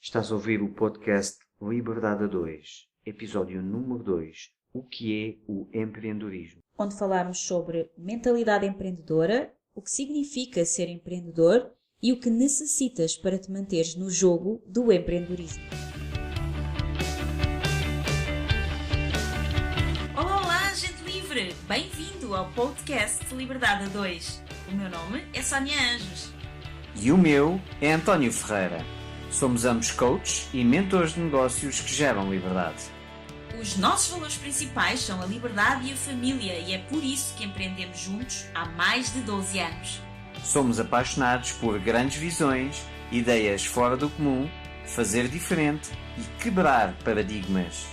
Estás a ouvir o podcast Liberdade a 2, episódio número 2, o que é o empreendedorismo? Onde falamos sobre mentalidade empreendedora, o que significa ser empreendedor e o que necessitas para te manteres no jogo do empreendedorismo. Olá, gente livre! Bem-vindo ao podcast Liberdade a 2. O meu nome é Sónia Anjos. E o meu é António Ferreira. Somos ambos coaches e mentores de negócios que geram liberdade. Os nossos valores principais são a liberdade e a família e é por isso que empreendemos juntos há mais de 12 anos. Somos apaixonados por grandes visões, ideias fora do comum, fazer diferente e quebrar paradigmas.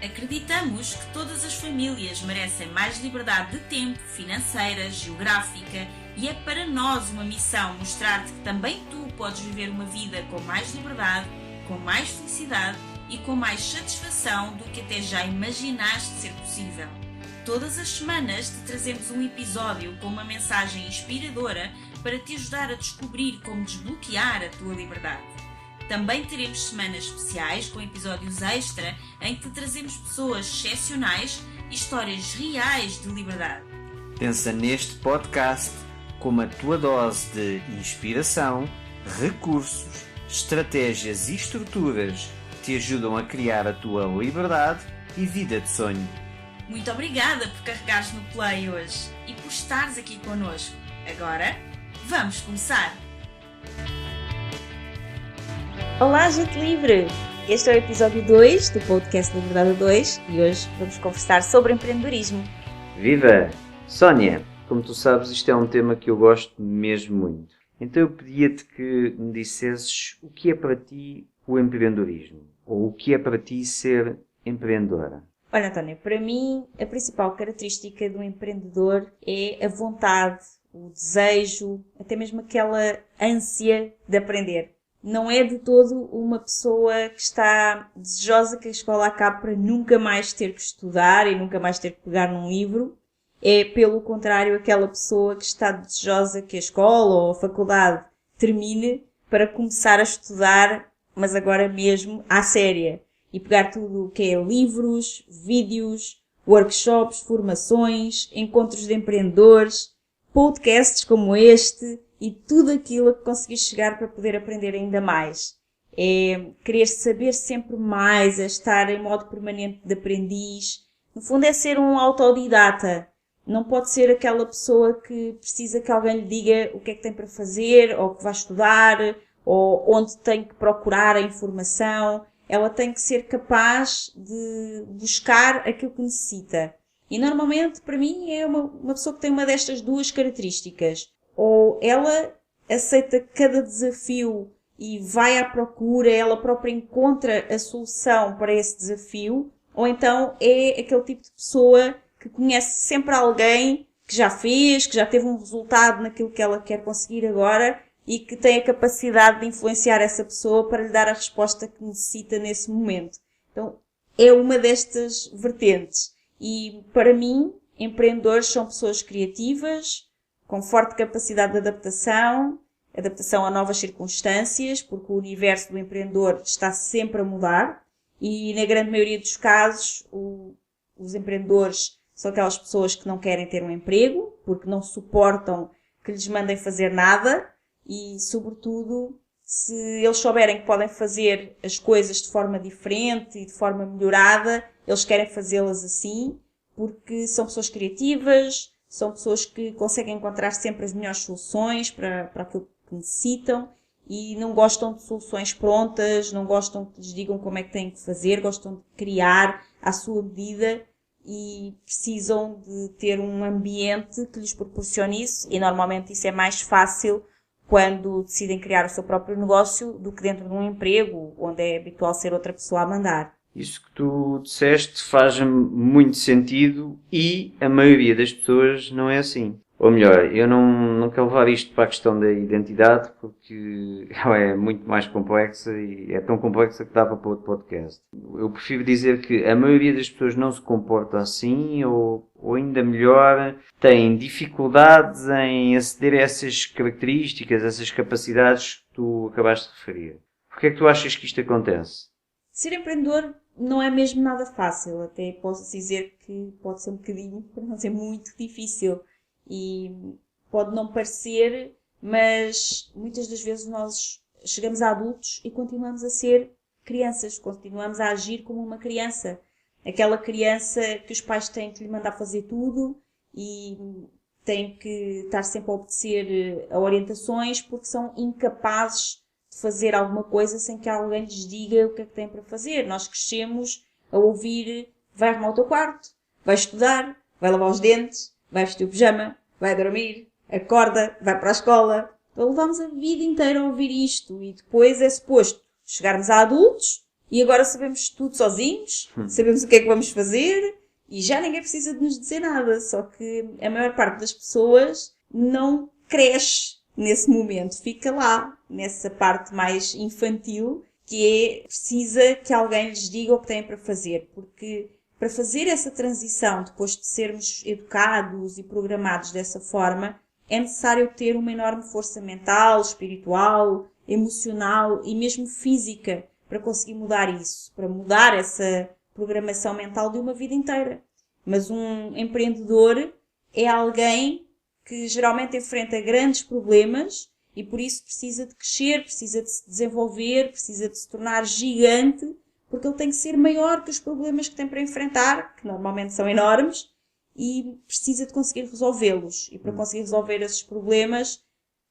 Acreditamos que todas as famílias merecem mais liberdade de tempo, financeira, geográfica e é para nós uma missão mostrar-te que também tu podes viver uma vida com mais liberdade, com mais felicidade e com mais satisfação do que até já imaginaste ser possível. Todas as semanas te trazemos um episódio com uma mensagem inspiradora para te ajudar a descobrir como desbloquear a tua liberdade. Também teremos semanas especiais com episódios extra em que te trazemos pessoas excepcionais e histórias reais de liberdade. Pensa neste podcast como a tua dose de inspiração, recursos, estratégias e estruturas que te ajudam a criar a tua liberdade e vida de sonho. Muito obrigada por carregares no play hoje e por estares aqui connosco. Agora, vamos começar! Olá, gente livre! Este é o episódio 2 do podcast Liberdade a 2 e hoje vamos conversar sobre empreendedorismo. Viva! Sónia, como tu sabes, isto é um tema que eu gosto mesmo muito. Então eu pedia-te que me dissesses o que é para ti o empreendedorismo, ou o que é para ti ser empreendedora. Olha, António, para mim a principal característica do empreendedor é a vontade, o desejo, até mesmo aquela ânsia de aprender. Não é de todo uma pessoa que está desejosa que a escola acabe para nunca mais ter que estudar e nunca mais ter que pegar num livro. É, pelo contrário, aquela pessoa que está desejosa que a escola ou a faculdade termine para começar a estudar, mas agora mesmo à séria. E pegar tudo o que é livros, vídeos, workshops, formações, encontros de empreendedores, podcasts como este e tudo aquilo a que conseguir chegar para poder aprender ainda mais. É querer saber sempre mais, é estar em modo permanente de aprendiz. No fundo é ser um autodidata. Não pode ser aquela pessoa que precisa que alguém lhe diga o que é que tem para fazer, ou que vai estudar, ou onde tem que procurar a informação. Ela tem que ser capaz de buscar aquilo que necessita. E normalmente, para mim, é uma pessoa que tem uma destas duas características. Ou ela aceita cada desafio e vai à procura, ela própria encontra a solução para esse desafio, ou então é aquele tipo de pessoa que conhece sempre alguém que já fez, que já teve um resultado naquilo que ela quer conseguir agora e que tem a capacidade de influenciar essa pessoa para lhe dar a resposta que necessita nesse momento. Então, é uma destas vertentes. E, para mim, empreendedores são pessoas criativas, com forte capacidade de adaptação a novas circunstâncias, porque o universo do empreendedor está sempre a mudar e, na grande maioria dos casos, os empreendedores são aquelas pessoas que não querem ter um emprego, porque não suportam que lhes mandem fazer nada e, sobretudo, se eles souberem que podem fazer as coisas de forma diferente e de forma melhorada, eles querem fazê-las assim, porque são pessoas criativas, são pessoas que conseguem encontrar sempre as melhores soluções para aquilo que necessitam e não gostam de soluções prontas, não gostam que lhes digam como é que têm que fazer, gostam de criar à sua medida e precisam de ter um ambiente que lhes proporcione isso e normalmente isso é mais fácil quando decidem criar o seu próprio negócio do que dentro de um emprego onde é habitual ser outra pessoa a mandar. Isso que tu disseste faz muito sentido e a maioria das pessoas não é assim. Ou melhor, eu não quero levar isto para a questão da identidade porque ela é muito mais complexa e é tão complexa que dava para outro podcast. Eu prefiro dizer que a maioria das pessoas não se comporta assim ou ainda melhor, tem dificuldades em aceder a essas características, essas capacidades que tu acabaste de referir. Porquê é que tu achas que isto acontece? Ser empreendedor não é mesmo nada fácil. Até posso dizer que pode ser um bocadinho, para não dizer muito difícil. E pode não parecer, mas muitas das vezes nós chegamos a adultos e continuamos a ser crianças. Continuamos a agir como uma criança. Aquela criança que os pais têm que lhe mandar fazer tudo e têm que estar sempre a obedecer a orientações porque são incapazes de fazer alguma coisa sem que alguém lhes diga o que é que têm para fazer. Nós crescemos a ouvir: vai arrumar o teu quarto, vai estudar, vai lavar os dentes, vai vestir o pijama, vai dormir, acorda, vai para a escola. Então levamos a vida inteira a ouvir isto e depois é suposto chegarmos a adultos e agora sabemos tudo sozinhos, sabemos o que é que vamos fazer e já ninguém precisa de nos dizer nada. Só que a maior parte das pessoas não cresce nesse momento, fica lá, nessa parte mais infantil, que é precisa que alguém lhes diga o que têm para fazer, porque para fazer essa transição, depois de sermos educados e programados dessa forma, é necessário ter uma enorme força mental, espiritual, emocional e mesmo física para conseguir mudar isso, para mudar essa programação mental de uma vida inteira. Mas um empreendedor é alguém que geralmente enfrenta grandes problemas e por isso precisa de crescer, precisa de se desenvolver, precisa de se tornar gigante, porque ele tem que ser maior que os problemas que tem para enfrentar, que normalmente são enormes, e precisa de conseguir resolvê-los. E para conseguir resolver esses problemas,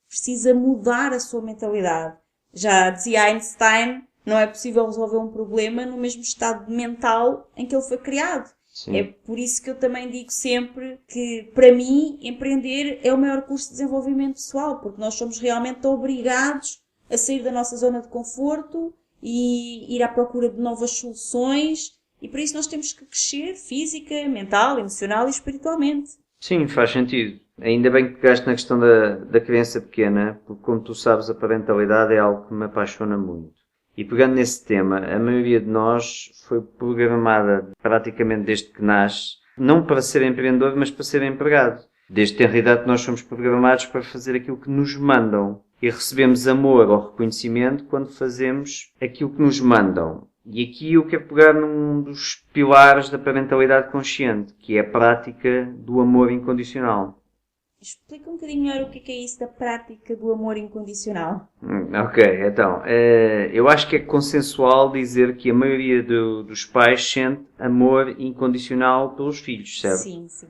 precisa mudar a sua mentalidade. Já dizia Einstein, não é possível resolver um problema no mesmo estado mental em que ele foi criado. Sim. É por isso que eu também digo sempre que, para mim, empreender é o maior curso de desenvolvimento pessoal, porque nós somos realmente obrigados a sair da nossa zona de conforto e ir à procura de novas soluções, e para isso nós temos que crescer física, mental, emocional e espiritualmente. Sim, faz sentido. Ainda bem que pegaste na questão da criança pequena, porque como tu sabes, a parentalidade é algo que me apaixona muito. E pegando nesse tema, a maioria de nós foi programada praticamente desde que nasce, não para ser empreendedor, mas para ser empregado. Desde tenra idade nós somos programados para fazer aquilo que nos mandam. E recebemos amor ou reconhecimento quando fazemos aquilo que nos mandam. E aqui eu quero pegar num dos pilares da parentalidade consciente, que é a prática do amor incondicional. Explica um bocadinho melhor o que é isso da prática do amor incondicional. Ok, então, eu acho que é consensual dizer que a maioria dos pais sente amor incondicional pelos filhos, certo? Sim, sim.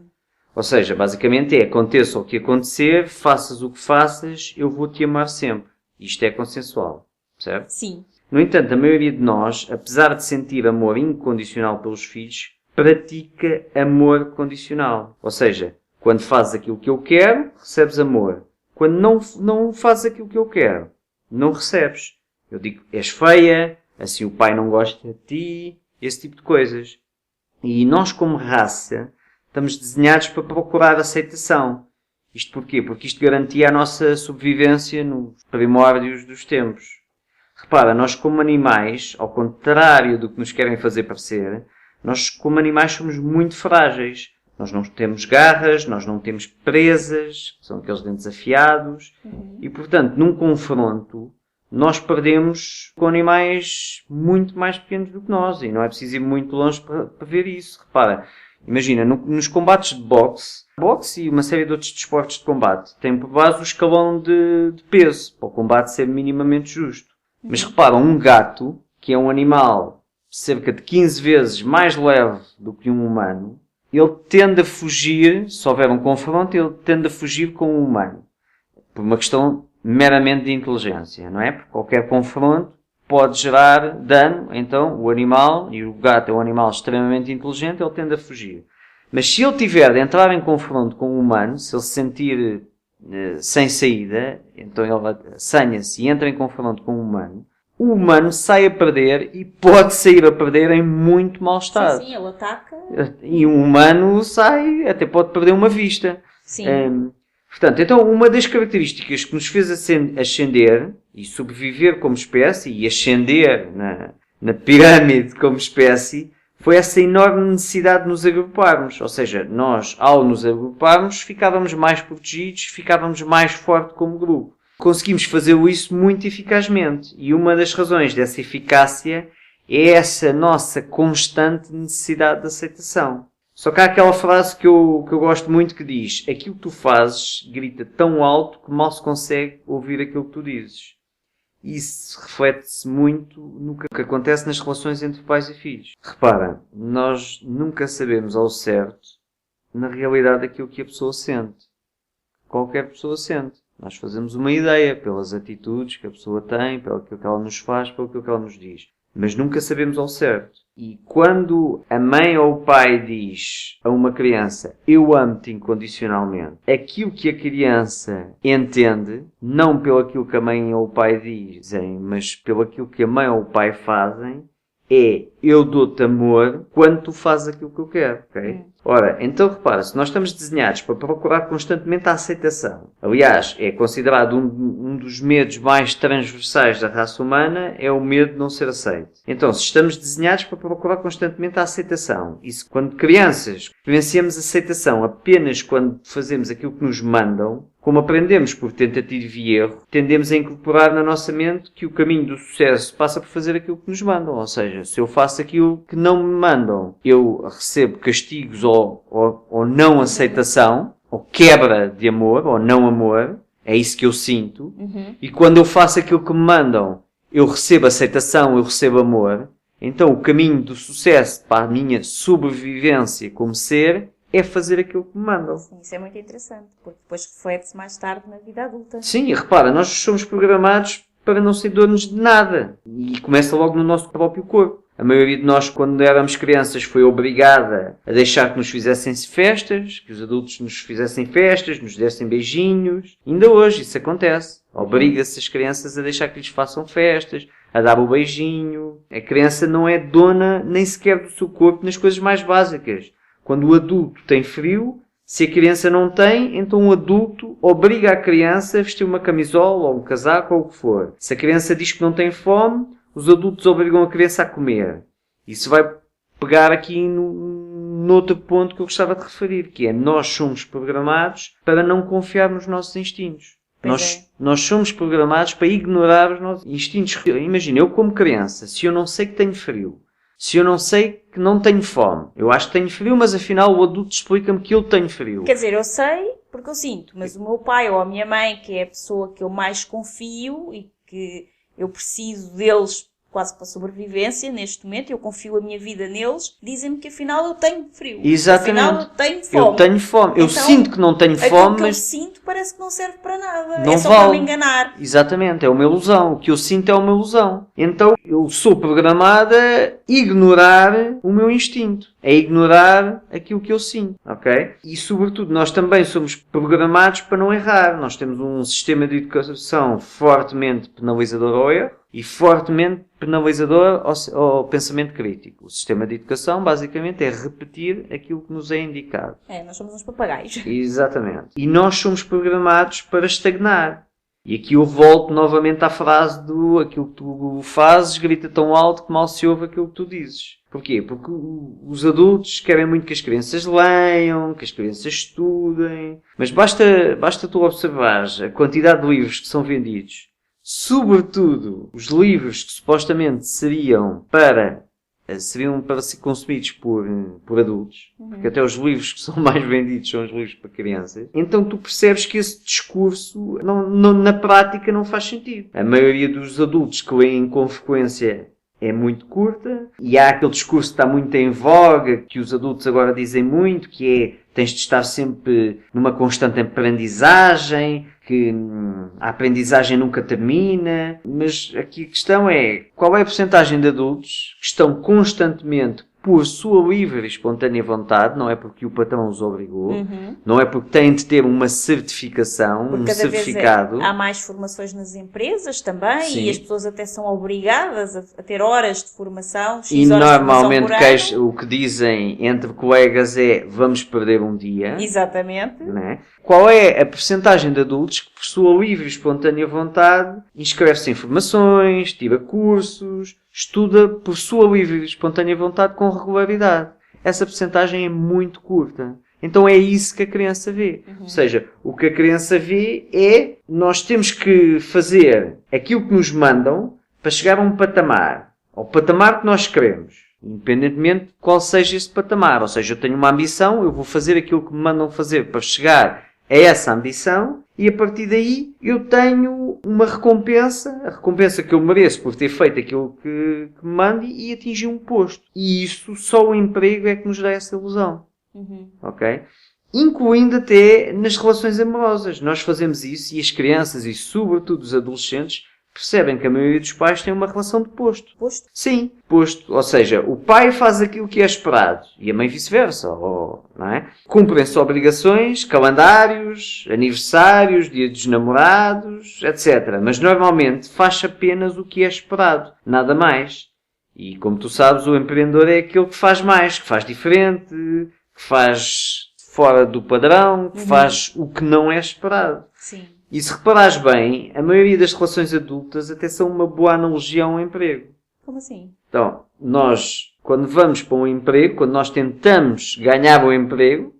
Ou seja, basicamente aconteça o que acontecer, faças o que faças, eu vou-te amar sempre. Isto é consensual, certo? Sim. No entanto, a maioria de nós, apesar de sentir amor incondicional pelos filhos, pratica amor condicional. Ou seja, quando fazes aquilo que eu quero, recebes amor. Quando não fazes aquilo que eu quero, não recebes. Eu digo, és feia, assim o pai não gosta de ti, esse tipo de coisas. E nós, como raça, estamos desenhados para procurar aceitação. Isto porquê? Porque isto garantia a nossa sobrevivência nos primórdios dos tempos. Repara, nós como animais, ao contrário do que nos querem fazer parecer, nós como animais somos muito frágeis. Nós não temos garras, nós não temos presas, que são aqueles dentes afiados, e portanto, num confronto, nós perdemos com animais muito mais pequenos do que nós, e não é preciso ir muito longe para ver isso. Repara, imagina, nos combates de boxe e uma série de outros desportos de combate, tem por base o escalão de peso, para o combate ser minimamente justo. Mas repara, um gato, que é um animal cerca de 15 vezes mais leve do que um humano, ele tende a fugir, se houver um confronto, ele tende a fugir com o humano. Por uma questão meramente de inteligência, não é? Porque qualquer confronto pode gerar dano, então o animal, e o gato é um animal extremamente inteligente, ele tende a fugir. Mas se ele tiver de entrar em confronto com o humano, se ele se sentir sem saída, então ele assanha-se e entra em confronto com o humano sai a perder e pode sair a perder em muito mau estado. Sim, ele ataca. E um humano sai, até pode perder uma vista. Sim. Portanto, então uma das características que nos fez ascender e sobreviver como espécie e ascender na pirâmide como espécie foi essa enorme necessidade de nos agruparmos. Ou seja, nós, ao nos agruparmos, ficávamos mais protegidos, ficávamos mais fortes como grupo. conseguimos fazer isso muito eficazmente. E uma das razões dessa eficácia é essa nossa constante necessidade de aceitação. Só que há aquela frase que eu gosto muito que diz: aquilo que tu fazes grita tão alto que mal se consegue ouvir aquilo que tu dizes. Isso reflete-se muito no que acontece nas relações entre pais e filhos. Repara, nós nunca sabemos ao certo, na realidade, aquilo que a pessoa sente. Qualquer pessoa sente. Nós fazemos uma ideia pelas atitudes que a pessoa tem, pelo que ela nos faz, pelo que ela nos diz. Mas nunca sabemos ao certo. E quando a mãe ou o pai diz a uma criança: eu amo-te incondicionalmente, aquilo que a criança entende, não pelo aquilo que a mãe ou o pai dizem, mas pelo aquilo que a mãe ou o pai fazem, é: eu dou-te amor quando tu fazes aquilo que eu quero, ok? Ora, então repara, se nós estamos desenhados para procurar constantemente a aceitação, aliás, é considerado um dos medos mais transversais da raça humana, é o medo de não ser aceito. Então, se estamos desenhados para procurar constantemente a aceitação, e se quando crianças vivenciamos aceitação apenas quando fazemos aquilo que nos mandam, como aprendemos por tentativa e erro, tendemos a incorporar na nossa mente que o caminho do sucesso passa por fazer aquilo que nos mandam. Ou seja, se eu faço aquilo que não me mandam, eu recebo castigos ou não aceitação, ou quebra de amor, ou não amor. É isso que eu sinto. E quando eu faço aquilo que me mandam, eu recebo aceitação, eu recebo amor. Então o caminho do sucesso para a minha sobrevivência como ser é fazer aquilo que me mandam. Sim, isso é muito interessante, porque depois reflete-se mais tarde na vida adulta. Sim, e repara, nós somos programados para não ser donos de nada. E começa logo no nosso próprio corpo. A maioria de nós, quando éramos crianças, foi obrigada a deixar que nos fizessem festas, que os adultos nos fizessem festas, nos dessem beijinhos. Ainda hoje isso acontece. Obriga-se as crianças a deixar que lhes façam festas, a dar o beijinho. A criança não é dona nem sequer do seu corpo nas coisas mais básicas. Quando o adulto tem frio, se a criança não tem, então o adulto obriga a criança a vestir uma camisola ou um casaco ou o que for. Se a criança diz que não tem fome, os adultos obrigam a criança a comer. Isso vai pegar aqui no outro ponto que eu gostava de referir, que é: nós somos programados para não confiar nos nossos instintos. Nós somos programados para ignorar os nossos instintos. Imagina, eu como criança, se eu não sei que tenho frio, se eu não sei que não tenho fome, eu acho que tenho frio, mas afinal o adulto explica-me que eu tenho frio. Quer dizer, eu sei porque eu sinto, mas o meu pai ou a minha mãe, que é a pessoa que eu mais confio e que eu preciso deles quase para a sobrevivência neste momento, eu confio a minha vida neles, dizem-me que afinal eu tenho frio. Exatamente. Afinal eu tenho fome. Eu tenho fome. Eu então, sinto que não tenho fome, mas mas eu sinto parece que não serve para nada. não é só vale. para me enganar. Exatamente. É uma ilusão. O que eu sinto é uma ilusão. Então eu sou programada a ignorar o meu instinto. A ignorar aquilo que eu sinto. Ok? E sobretudo nós também somos programados para não errar. Nós temos um sistema de educação fortemente penalizador ao erro e fortemente penalizador ao pensamento crítico. O sistema de educação, basicamente, é repetir aquilo que nos é indicado. Nós somos uns papagaios. Exatamente. E nós somos programados para estagnar. E aqui eu volto novamente à frase do: aquilo que tu fazes grita tão alto que mal se ouve aquilo que tu dizes. Porquê? Porque os adultos querem muito que as crianças leiam, que as crianças estudem. Mas basta tu observares a quantidade de livros que são vendidos. Sobretudo os livros que supostamente seriam para ser consumidos por adultos, porque até os livros que são mais vendidos são os livros para crianças. Então tu percebes que esse discurso na prática não faz sentido. A maioria dos adultos que leem com frequência é muito curta, e há aquele discurso que está muito em voga, que os adultos agora dizem muito, que é: tens de estar sempre numa constante aprendizagem, que a aprendizagem nunca termina. Mas aqui a questão é: qual é a porcentagem de adultos que estão constantemente, por sua livre e espontânea vontade, não é porque o patrão os obrigou, não é porque têm de ter uma certificação, porque um certificado. Há mais formações nas empresas também. Sim. E as pessoas até são obrigadas a ter horas de formação, E horas normalmente de formação por ano. o que dizem entre colegas é: vamos perder um dia. Exatamente. Né? Qual é a percentagem de adultos que, por sua livre e espontânea vontade, inscreve-se em formações, tira cursos, estuda por sua livre e espontânea vontade com regularidade? Essa percentagem é muito curta. então é isso que a criança vê. Ou seja, o que a criança vê é nós temos que fazer aquilo que nos mandam para chegar a um patamar, ao patamar que nós queremos, independentemente de qual seja esse patamar. Ou seja, eu tenho uma ambição, eu vou fazer aquilo que me mandam fazer para chegar a essa ambição e a partir daí eu tenho uma recompensa, a recompensa que eu mereço por ter feito aquilo que me mando e atingir um posto. E isso, só o emprego é que nos dá essa ilusão. Ok? Incluindo até nas relações amorosas. Nós fazemos isso e as crianças e sobretudo os adolescentes percebem que a maioria dos pais tem uma relação de posto. Posto? Sim, posto. Ou seja, o pai faz aquilo que é esperado e a mãe vice-versa. Não é? Cumprem-se obrigações, calendários, aniversários, dia dos namorados, etc. Mas normalmente faz apenas o que é esperado. Nada mais. E como tu sabes, o empreendedor é aquele que faz mais, que faz diferente, que faz fora do padrão, que faz o que não é esperado. Sim. E se reparares bem, a maioria das relações adultas até são uma boa analogia a um emprego. Como assim? Então, nós, quando vamos para um emprego, quando nós tentamos ganhar um emprego,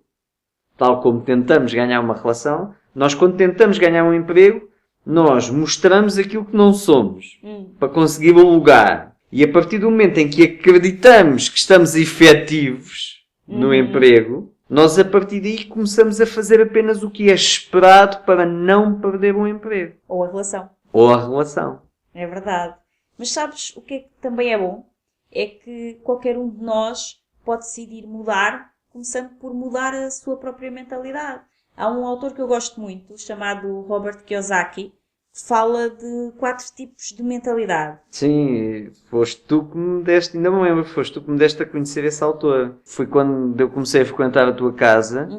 tal como tentamos ganhar uma relação, nós quando tentamos ganhar um emprego, nós mostramos aquilo que não somos, para conseguir o lugar. E a partir do momento em que acreditamos que estamos efetivos no emprego, nós a partir daí começamos a fazer apenas o que é esperado para não perder um emprego. Ou a relação. Ou a relação. É verdade. Mas sabes o que é que também é bom? É que qualquer um de nós pode decidir mudar, começando por mudar a sua própria mentalidade. Há um autor que eu gosto muito, chamado Robert Kiyosaki, que fala de 4 tipos de mentalidade. Sim, foste tu que me deste, ainda me lembro, foste tu que me deste a conhecer esse autor. Foi quando eu comecei a frequentar a tua casa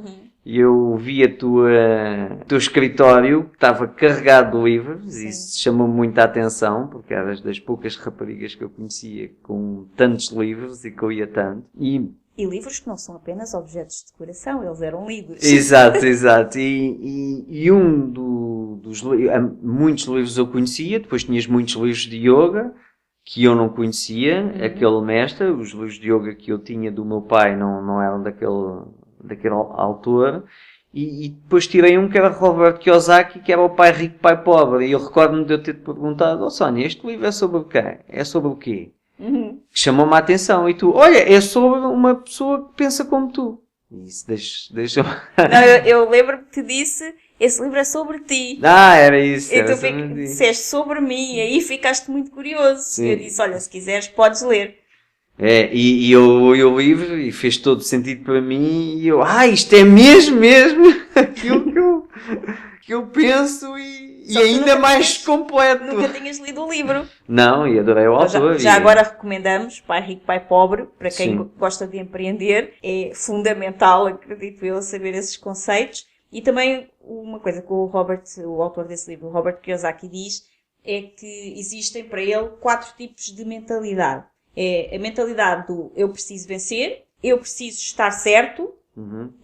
e eu vi o teu escritório que estava carregado de livros. Sim. E isso chamou-me muita atenção, porque eras das poucas raparigas que eu conhecia com tantos livros e que eu ia tanto. E livros que não são apenas objetos de decoração, eles eram lidos. Exato, exato. E muitos livros eu conhecia, depois tinhas muitos livros de yoga que eu não conhecia, aquele mestre, os livros de yoga que eu tinha do meu pai não eram daquele autor. E depois tirei um que era Robert Kiyosaki, que era o Pai Rico, Pai Pobre. E eu recordo-me de eu ter-te perguntado, Sónia, este livro é sobre o quê? É sobre o quê? Chamou-me a atenção. E tu, olha, é sobre uma pessoa que pensa como tu. Isso deixa Não, eu lembro-me que disse, esse livro é sobre ti. Era isso. E tu disseste sobre mim, e aí ficaste muito curioso. Sim. Eu disse, olha, se quiseres podes ler. E eu li o livro e fez todo sentido para mim e eu, isto é mesmo aquilo que eu penso e ainda mais completo. Nunca tinhas lido o livro. Não, e adorei o autor. Já agora recomendamos Pai Rico, Pai Pobre, para quem Sim. gosta de empreender. É fundamental, acredito eu, saber esses conceitos. E também uma coisa que o autor desse livro, o Robert Kiyosaki, diz, é que existem para ele 4 tipos de mentalidade. É a mentalidade do eu preciso vencer, eu preciso estar certo,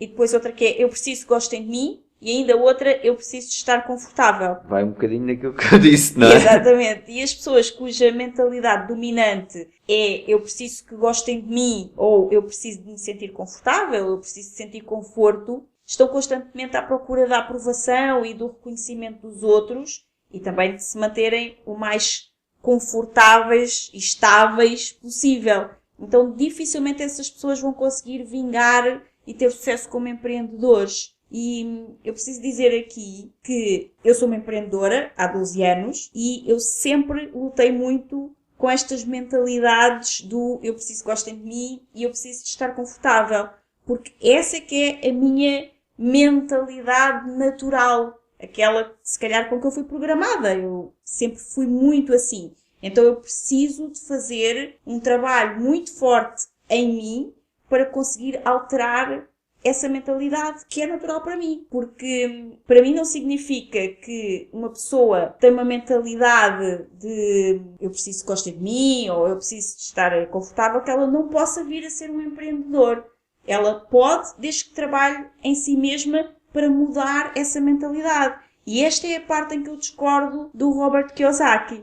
e depois outra que é eu preciso que gostem de mim, e ainda outra eu preciso de estar confortável. Vai um bocadinho naquilo que eu disse, não é? Exatamente. E as pessoas cuja mentalidade dominante é eu preciso que gostem de mim, ou eu preciso de me sentir confortável, eu preciso de sentir conforto, estão constantemente à procura da aprovação e do reconhecimento dos outros, e também de se manterem o mais confortáveis e estáveis possível. Então, dificilmente essas pessoas vão conseguir vingar e ter sucesso como empreendedores. E eu preciso dizer aqui que eu sou uma empreendedora há 12 anos e eu sempre lutei muito com estas mentalidades do eu preciso que gostem de mim e eu preciso de estar confortável. Porque essa é que é a minha mentalidade natural. Aquela, se calhar, com que eu fui programada. Eu sempre fui muito assim. Então eu preciso de fazer um trabalho muito forte em mim para conseguir alterar essa mentalidade que é natural para mim. Porque para mim não significa que uma pessoa tem uma mentalidade de eu preciso que gostem de mim ou eu preciso de estar confortável, que ela não possa vir a ser um empreendedor. Ela pode, desde que trabalhe em si mesma para mudar essa mentalidade. E esta é a parte em que eu discordo do Robert Kiyosaki.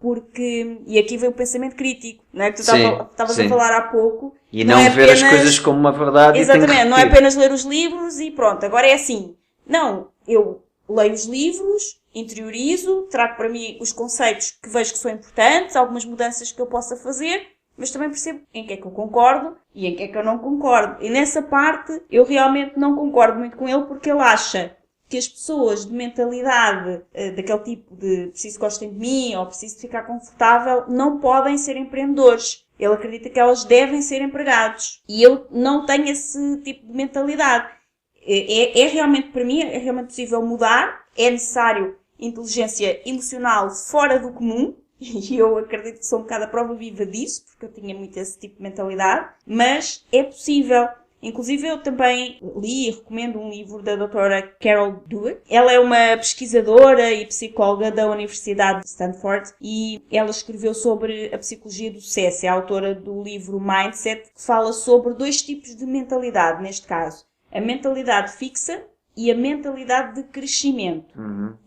porque, e aqui vem o pensamento crítico, não é? Que tu Sim, estavas sim. a falar há pouco. E não ver as coisas como uma verdade e tem que Exatamente, não é repetir. apenas ler os livros e pronto, agora é assim. Não, eu leio os livros, interiorizo, trago para mim os conceitos que vejo que são importantes, algumas mudanças que eu possa fazer, mas também percebo em que é que eu concordo e em que é que eu não concordo. E nessa parte eu realmente não concordo muito com ele, porque ele acha que as pessoas de mentalidade daquele tipo de preciso que gostem de mim ou preciso de ficar confortável não podem ser empreendedores. Ele acredita que elas devem ser empregados. E eu não tenho esse tipo de mentalidade. É realmente, para mim, é realmente possível mudar. É necessário inteligência emocional fora do comum. E eu acredito que sou um bocado a prova viva disso, porque eu tinha muito esse tipo de mentalidade. Mas é possível. Inclusive, eu também li e recomendo um livro da doutora Carol Dweck. Ela é uma pesquisadora e psicóloga da Universidade de Stanford e ela escreveu sobre a psicologia do sucesso. É a autora do livro Mindset, que fala sobre 2 tipos de mentalidade, neste caso. A mentalidade fixa e a mentalidade de crescimento.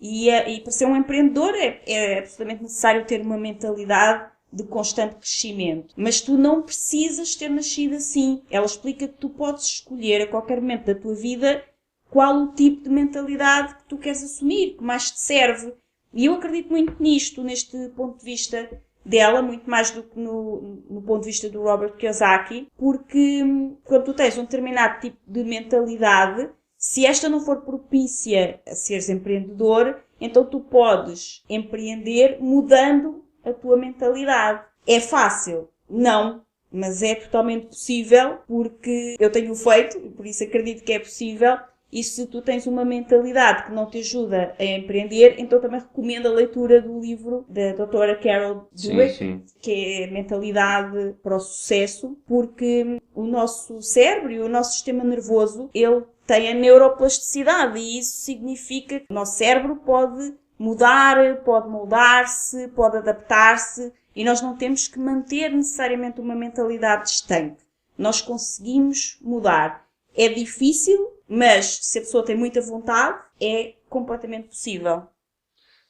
E para ser um empreendedor é absolutamente necessário ter uma mentalidade de constante crescimento. Mas tu não precisas ter nascido assim. Ela explica que tu podes escolher a qualquer momento da tua vida qual o tipo de mentalidade que tu queres assumir, que mais te serve. E eu acredito muito nisto, neste ponto de vista dela, muito mais do que no ponto de vista do Robert Kiyosaki, porque quando tu tens um determinado tipo de mentalidade, se esta não for propícia a seres empreendedor, então tu podes empreender mudando a tua mentalidade. É fácil? Não. Mas é totalmente possível, porque eu tenho feito, e por isso acredito que é possível. E se tu tens uma mentalidade que não te ajuda a empreender, então também recomendo a leitura do livro da doutora Carol Dweck, que é Mentalidade para o Sucesso, porque o nosso cérebro e o nosso sistema nervoso, ele tem a neuroplasticidade, e isso significa que o nosso cérebro pode mudar, pode moldar-se, pode adaptar-se, e nós não temos que manter necessariamente uma mentalidade estanque. Nós conseguimos mudar. É difícil, mas se a pessoa tem muita vontade, é completamente possível.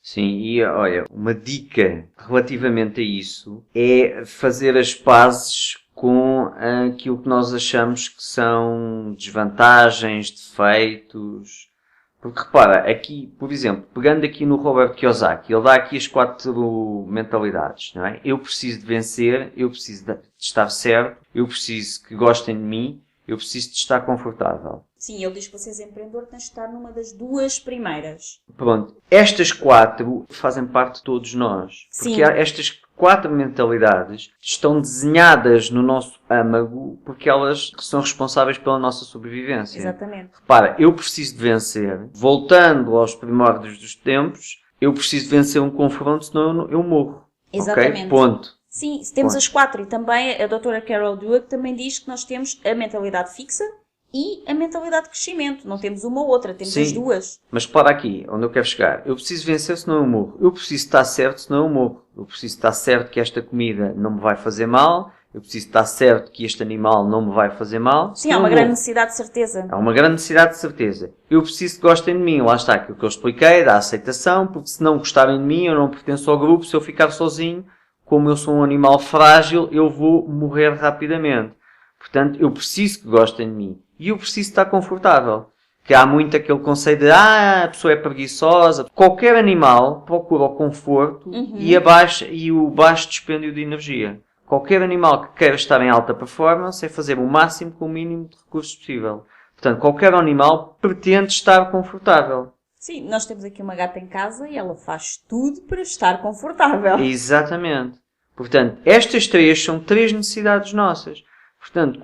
Sim, e olha, uma dica relativamente a isso é fazer as pazes com aquilo que nós achamos que são desvantagens, defeitos. Porque repara, aqui, por exemplo, pegando aqui no Robert Kiyosaki, ele dá aqui as 4 mentalidades, não é? Eu preciso de vencer, eu preciso de estar certo, eu preciso que gostem de mim, eu preciso de estar confortável. Sim, ele diz que você é empreendedor, tens de estar numa das 2 primeiras. Pronto, estas 4 fazem parte de todos nós. Porque estas 4 mentalidades estão desenhadas no nosso âmago porque elas são responsáveis pela nossa sobrevivência. Exatamente. Repara, eu preciso de vencer. Voltando aos primórdios dos tempos, eu preciso de vencer um confronto, senão eu morro. Exatamente. Okay? Ponto. Sim, temos as 4 e também a doutora Carol Dweck também diz que nós temos a mentalidade fixa e a mentalidade de crescimento. Não temos uma ou outra, temos as 2. Mas para aqui, onde eu quero chegar. Eu preciso vencer, senão eu morro. Eu preciso estar certo, senão eu morro. Eu preciso estar certo que esta comida não me vai fazer mal. Eu preciso estar certo que este animal não me vai fazer mal. Sim, há uma grande necessidade de certeza. Há uma grande necessidade de certeza. Eu preciso que gostem de mim. Lá está aquilo que eu expliquei, da aceitação, porque se não gostarem de mim, eu não pertenço ao grupo. Se eu ficar sozinho, como eu sou um animal frágil, eu vou morrer rapidamente. Portanto, eu preciso que gostem de mim. E eu preciso estar confortável. Que há muito aquele conceito de a pessoa é preguiçosa. Qualquer animal procura o conforto e o baixo dispêndio de energia. Qualquer animal que queira estar em alta performance é fazer o máximo com o mínimo de recursos possível. Portanto, qualquer animal pretende estar confortável. Sim, nós temos aqui uma gata em casa e ela faz tudo para estar confortável. Exatamente. Portanto, estas 3 são 3 necessidades nossas. Portanto,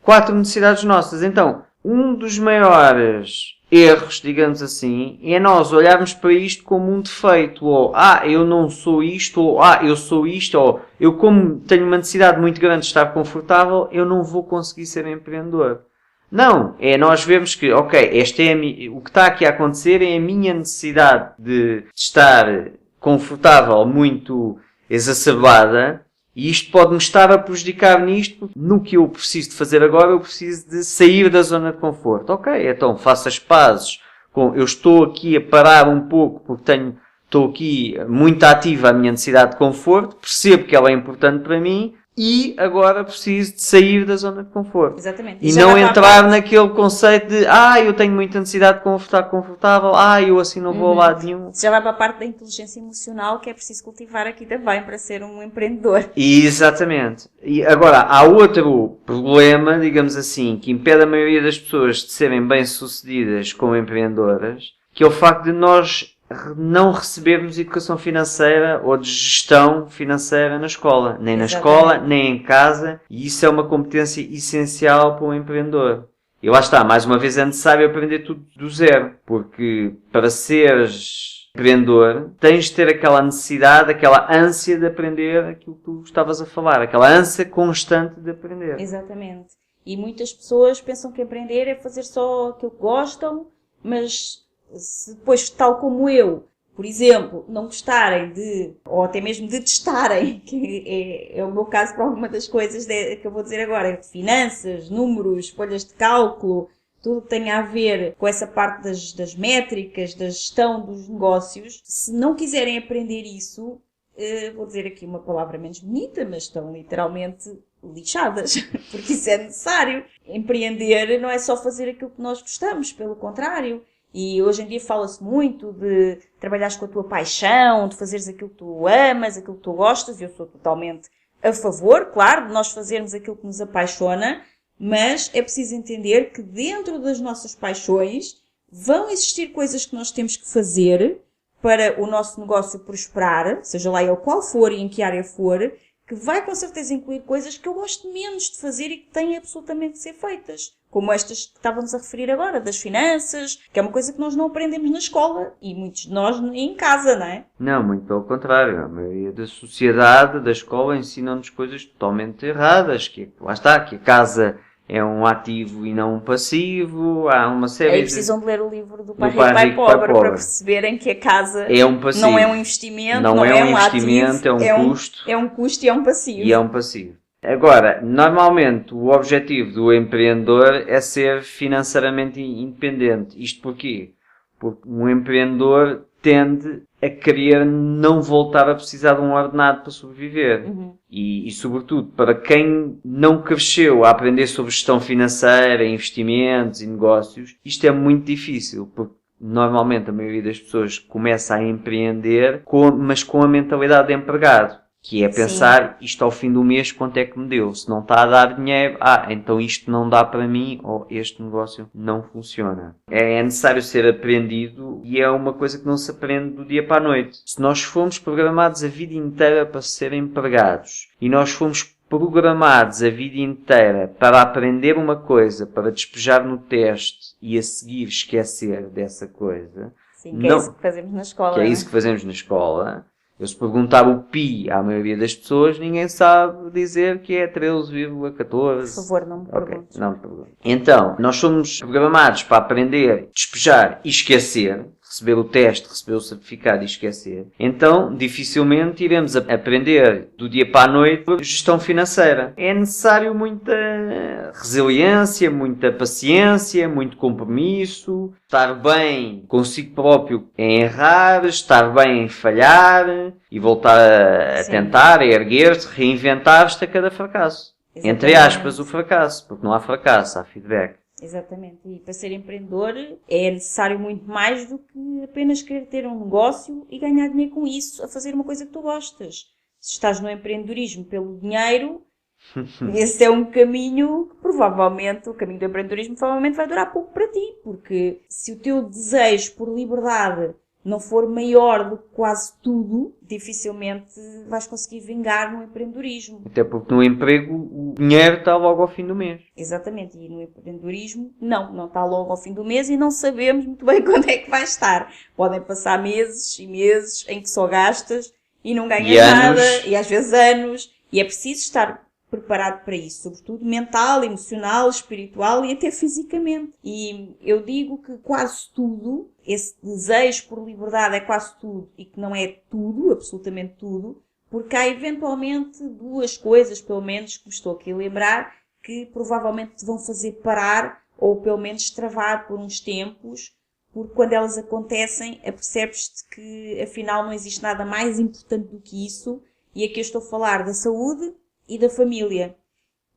4 necessidades nossas. Então, um dos maiores erros, digamos assim, é nós olharmos para isto como um defeito. Ou, eu não sou isto. Ou, eu sou isto. Ou, eu como tenho uma necessidade muito grande de estar confortável, eu não vou conseguir ser empreendedor. Não. É nós vermos que, o que está aqui a acontecer é a minha necessidade de estar confortável muito exacerbada. E isto pode-me estar a prejudicar nisto. No que eu preciso de fazer agora, eu preciso de sair da zona de conforto. Então faço as pazes com eu estou aqui a parar um pouco porque estou aqui muito ativo à minha necessidade de conforto, percebo que ela é importante para mim e agora preciso de sair da zona de conforto. Exatamente. E não entrar naquele conceito de eu tenho muita necessidade de estar confortável, eu assim não vou a lado nenhum. Já vai para a parte da inteligência emocional que é preciso cultivar aqui também para ser um empreendedor. Exatamente. E agora, há outro problema, digamos assim, que impede a maioria das pessoas de serem bem-sucedidas como empreendedoras, que é o facto de nós não recebermos educação financeira ou de gestão financeira na escola. Nem na escola, nem em casa. E isso é uma competência essencial para um empreendedor. E lá está, mais uma vez é necessário aprender tudo do zero. Porque para seres empreendedor, tens de ter aquela necessidade, aquela ânsia de aprender aquilo que tu estavas a falar. Aquela ânsia constante de aprender. Exatamente. E muitas pessoas pensam que empreender é fazer só aquilo que gostam, mas se depois, tal como eu, por exemplo, não gostarem de, ou até mesmo detestarem, que é o meu caso para alguma das coisas que eu vou dizer agora, finanças, números, folhas de cálculo, tudo que tem a ver com essa parte das métricas, da gestão dos negócios, se não quiserem aprender isso, vou dizer aqui uma palavra menos bonita, mas estão literalmente lixadas, porque isso é necessário. Empreender não é só fazer aquilo que nós gostamos, pelo contrário. E hoje em dia fala-se muito de trabalhares com a tua paixão, de fazeres aquilo que tu amas, aquilo que tu gostas, e eu sou totalmente a favor, claro, de nós fazermos aquilo que nos apaixona, mas é preciso entender que dentro das nossas paixões vão existir coisas que nós temos que fazer para o nosso negócio prosperar, seja lá ele qual for e em que área for, que vai com certeza incluir coisas que eu gosto menos de fazer e que têm absolutamente de ser feitas. Como estas que estávamos a referir agora, das finanças, que é uma coisa que nós não aprendemos na escola e muitos de nós em casa, não é? Não, muito pelo contrário. A maioria da sociedade, da escola, ensina-nos coisas totalmente erradas. Lá está, que a casa é um ativo e não um passivo. Há uma série Aí precisam de ler o livro do Pai Rico, Pai Pobre para perceberem que a casa é um passivo. Não é um investimento, não é um investimento, ativo, é um custo. É um custo e é um passivo. E é um passivo. Agora, normalmente o objetivo do empreendedor é ser financeiramente independente. Isto porquê? Porque um empreendedor tende a querer não voltar a precisar de um ordenado para sobreviver. E sobretudo, para quem não cresceu a aprender sobre gestão financeira, investimentos e negócios, isto é muito difícil, porque normalmente a maioria das pessoas começa a empreender, mas com a mentalidade de empregado. Que é pensar, isto ao fim do mês, quanto é que me deu? Se não está a dar dinheiro, então isto não dá para mim, ou este negócio não funciona. É necessário ser aprendido e é uma coisa que não se aprende do dia para a noite. Se nós fomos programados a vida inteira para ser empregados e nós fomos programados a vida inteira para aprender uma coisa, para despejar no teste e a seguir esquecer dessa coisa... Sim, que é isso que fazemos na escola. Que é isso que fazemos na escola... Eu se perguntar o pi à maioria das pessoas, ninguém sabe dizer que é 13,14. Por favor, não me perguntes. Não me perguntes. Então, nós somos programados para aprender, despejar e esquecer. Receber o teste, receber o certificado e esquecer. Então, dificilmente iremos aprender do dia para a noite gestão financeira. É necessário muita resiliência, muita paciência, muito compromisso, estar bem consigo próprio em errar, estar bem em falhar e voltar a tentar, a erguer-se, reinventar-se a cada fracasso. Exatamente. Entre aspas, o fracasso, porque não há fracasso, há feedback. Exatamente. E para ser empreendedor é necessário muito mais do que apenas querer ter um negócio e ganhar dinheiro com isso, a fazer uma coisa que tu gostas. Se estás no empreendedorismo pelo dinheiro, esse é um caminho que provavelmente, o caminho do empreendedorismo provavelmente vai durar pouco para ti, porque se o teu desejo por liberdade não for maior do que quase tudo, dificilmente vais conseguir vingar no empreendedorismo. Até porque no emprego o dinheiro está logo ao fim do mês. Exatamente, e no empreendedorismo não está logo ao fim do mês e não sabemos muito bem quando é que vai estar. Podem passar meses e meses em que só gastas e não ganhas nada, e às vezes anos, e é preciso estar preparado para isso, sobretudo mental, emocional, espiritual e até fisicamente. E eu digo que quase tudo, esse desejo por liberdade é quase tudo e que não é tudo, absolutamente tudo, porque há eventualmente duas coisas, pelo menos, que me estou aqui a lembrar, que provavelmente te vão fazer parar ou pelo menos travar por uns tempos, porque quando elas acontecem, apercebes-te que afinal não existe nada mais importante do que isso, e aqui eu estou a falar da saúde e da família,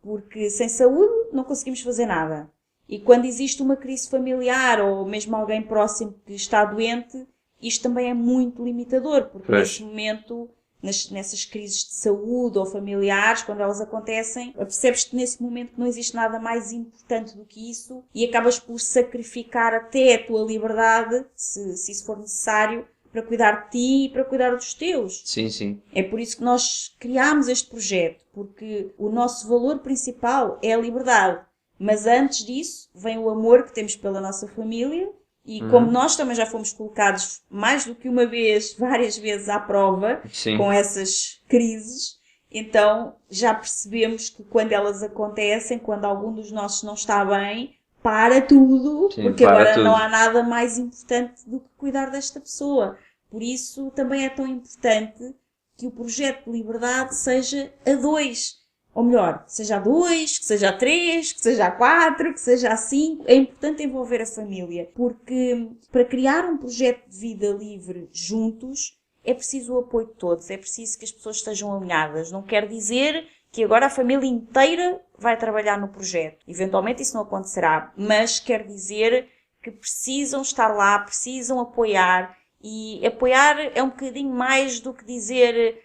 porque sem saúde não conseguimos fazer nada. E quando existe uma crise familiar ou mesmo alguém próximo que está doente, isto também é muito limitador, porque nesse momento, nessas crises de saúde ou familiares, quando elas acontecem, percebes-te nesse momento que não existe nada mais importante do que isso e acabas por sacrificar até a tua liberdade, se isso for necessário, para cuidar de ti e para cuidar dos teus. Sim, sim. É por isso que nós criámos este projeto, porque o nosso valor principal é a liberdade. Mas antes disso, vem o amor que temos pela nossa família e como nós também já fomos colocados mais do que uma vez, várias vezes à prova, com essas crises, então já percebemos que quando elas acontecem, quando algum dos nossos não está bem, para tudo, porque agora não há nada mais importante do que cuidar desta pessoa. Por isso também é tão importante que o projeto de liberdade seja a 2. Ou melhor, que seja a 2, que seja a 3, que seja a 4, que seja a 5. É importante envolver a família, porque para criar um projeto de vida livre juntos é preciso o apoio de todos, é preciso que as pessoas estejam alinhadas. Não quer dizer que agora a família inteira vai trabalhar no projeto. Eventualmente isso não acontecerá, mas quer dizer que precisam estar lá, precisam apoiar. E apoiar é um bocadinho mais do que dizer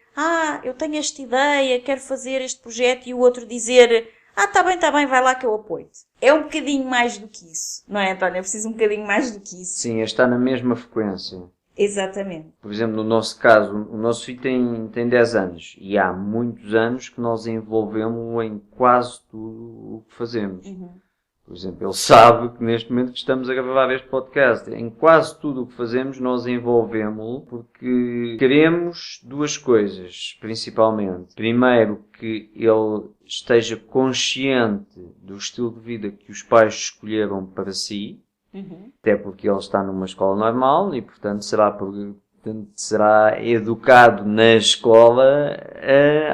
eu tenho esta ideia, quero fazer este projeto, e o outro dizer está bem, vai lá que eu apoio-te. É um bocadinho mais do que isso, não é, António? É preciso um bocadinho mais do que isso. Sim, é estar na mesma frequência. Exatamente. Por exemplo, no nosso caso, o nosso filho tem 10 anos e há muitos anos que nós envolvemos-o em quase tudo o que fazemos. Por exemplo, ele sabe que neste momento que estamos a gravar este podcast, em quase tudo o que fazemos nós envolvemos-lo porque queremos 2 coisas, principalmente. Primeiro, que ele esteja consciente do estilo de vida que os pais escolheram para si, até porque ele está numa escola normal e, portanto, será educado na escola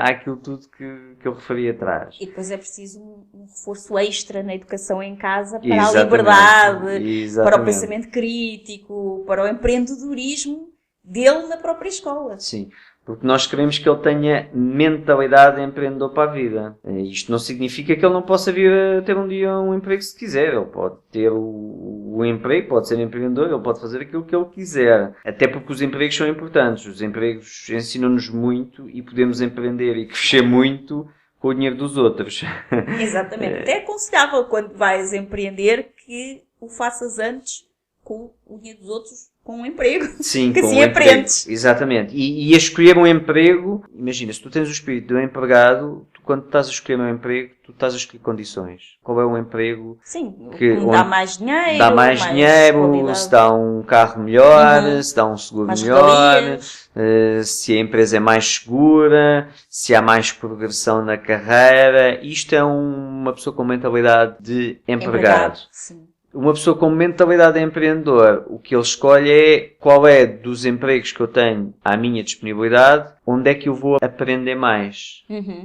àquilo tudo que eu referi atrás. E depois é preciso um reforço extra na educação em casa para a liberdade, para o pensamento crítico, para o empreendedorismo dele na própria escola. Sim. Porque nós queremos que ele tenha mentalidade de empreendedor para a vida. Isto não significa que ele não possa vir a ter um dia um emprego se quiser. Ele pode ter o emprego, pode ser empreendedor, ele pode fazer aquilo que ele quiser. Até porque os empregos são importantes. Os empregos ensinam-nos muito e podemos empreender e crescer muito com o dinheiro dos outros. Exatamente. Até é aconselhável quando vais empreender que o faças antes com o dinheiro dos outros. Com um emprego. Sim, que com assim um aprendes. Emprego. Exatamente. E a escolher um emprego, imagina, se tu tens o espírito de um empregado, tu, quando estás a escolher um emprego, tu estás a escolher condições. Qual é um emprego que dá mais dinheiro, dá mais dinheiro, se dá um carro melhor, se dá um seguro mais melhor, se a empresa é mais segura, se há mais progressão na carreira. Isto é uma pessoa com mentalidade de empregado. Sim. Uma pessoa com mentalidade de empreendedor, o que ele escolhe é qual é dos empregos que eu tenho à minha disponibilidade, onde é que eu vou aprender mais.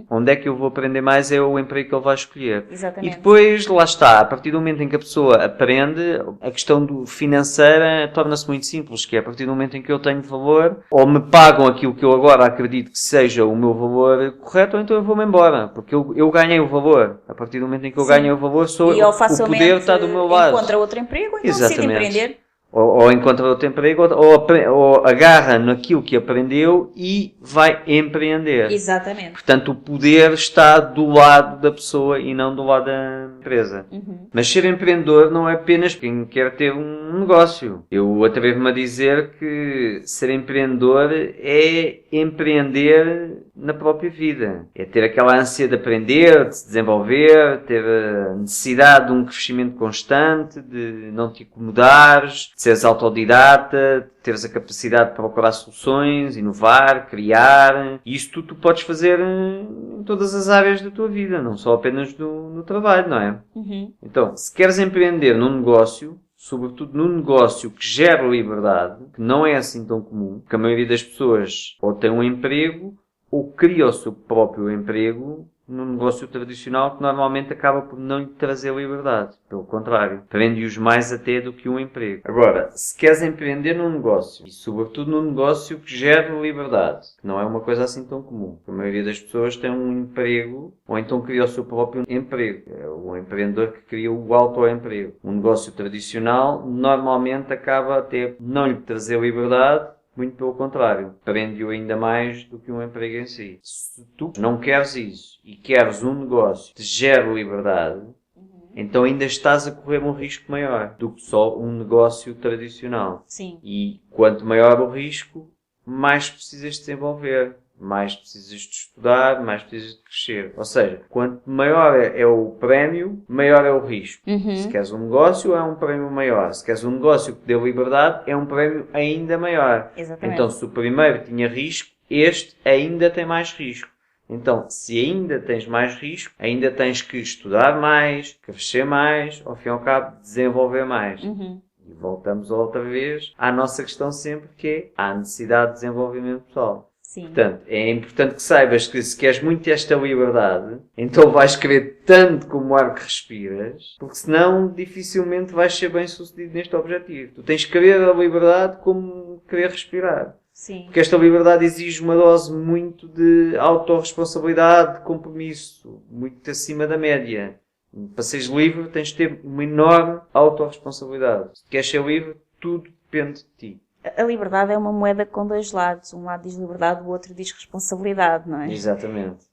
Onde é que eu vou aprender mais é o emprego que ele vai escolher. Exatamente. E depois, lá está, a partir do momento em que a pessoa aprende, a questão financeira torna-se muito simples, que é a partir do momento em que eu tenho valor, ou me pagam aquilo que eu agora acredito que seja o meu valor correto, ou então eu vou-me embora, porque eu ganhei o valor. A partir do momento em que eu ganhei o valor, o poder está do meu lado. Encontra outro emprego, então decide empreender. Ou encontra outro emprego, ou agarra naquilo que aprendeu e vai empreender. Exatamente. Portanto, o poder está do lado da pessoa e não do lado da empresa. Mas ser empreendedor não é apenas quem quer ter um negócio. Eu atrevo-me a dizer que ser empreendedor é empreender na própria vida. É ter aquela ânsia de aprender, de se desenvolver, ter a necessidade de um crescimento constante, de não te acomodares, de seres autodidata, de teres a capacidade de procurar soluções, inovar, criar. E isso tu podes fazer em todas as áreas da tua vida, não só apenas no trabalho, não é? Então, se queres empreender num negócio, sobretudo num negócio que gera liberdade, que não é assim tão comum, porque a maioria das pessoas ou tem um emprego ou cria o seu próprio emprego no negócio tradicional que normalmente acaba por não lhe trazer liberdade. Pelo contrário, prende-os mais até do que um emprego. Agora, se queres empreender num negócio, e sobretudo num negócio que gere liberdade, que não é uma coisa assim tão comum. A maioria das pessoas tem um emprego, ou então cria o seu próprio emprego. É o empreendedor que cria o autoemprego. Um negócio tradicional normalmente acaba até não lhe trazer liberdade, muito pelo contrário, prende-o ainda mais do que um emprego em si. Se tu não queres isso e queres um negócio que te gere liberdade, então ainda estás a correr um risco maior do que só um negócio tradicional. Sim. E quanto maior o risco, mais precisas de desenvolver, mais precisas de estudar, mais precisas de crescer. Ou seja, quanto maior é o prémio, maior é o risco. Se queres um negócio, é um prémio maior. Se queres um negócio que dê liberdade, é um prémio ainda maior. Exatamente. Então, se o primeiro tinha risco, este ainda tem mais risco. Então, se ainda tens mais risco, ainda tens que estudar mais, crescer mais, ao fim e ao cabo, desenvolver mais. E voltamos outra vez à nossa questão sempre, que é a necessidade de desenvolvimento pessoal. Sim. Portanto, é importante que saibas que se queres muito esta liberdade, então vais querer tanto como o ar que respiras, porque senão dificilmente vais ser bem sucedido neste objetivo. Tu tens que querer a liberdade como querer respirar. Sim. Porque esta liberdade exige uma dose muito de autorresponsabilidade, de compromisso, muito acima da média. Para seres livre tens de ter uma enorme autorresponsabilidade. Se queres ser livre, tudo depende de ti. A liberdade é uma moeda com dois lados. Um lado diz liberdade, o outro diz responsabilidade, não é? Exatamente.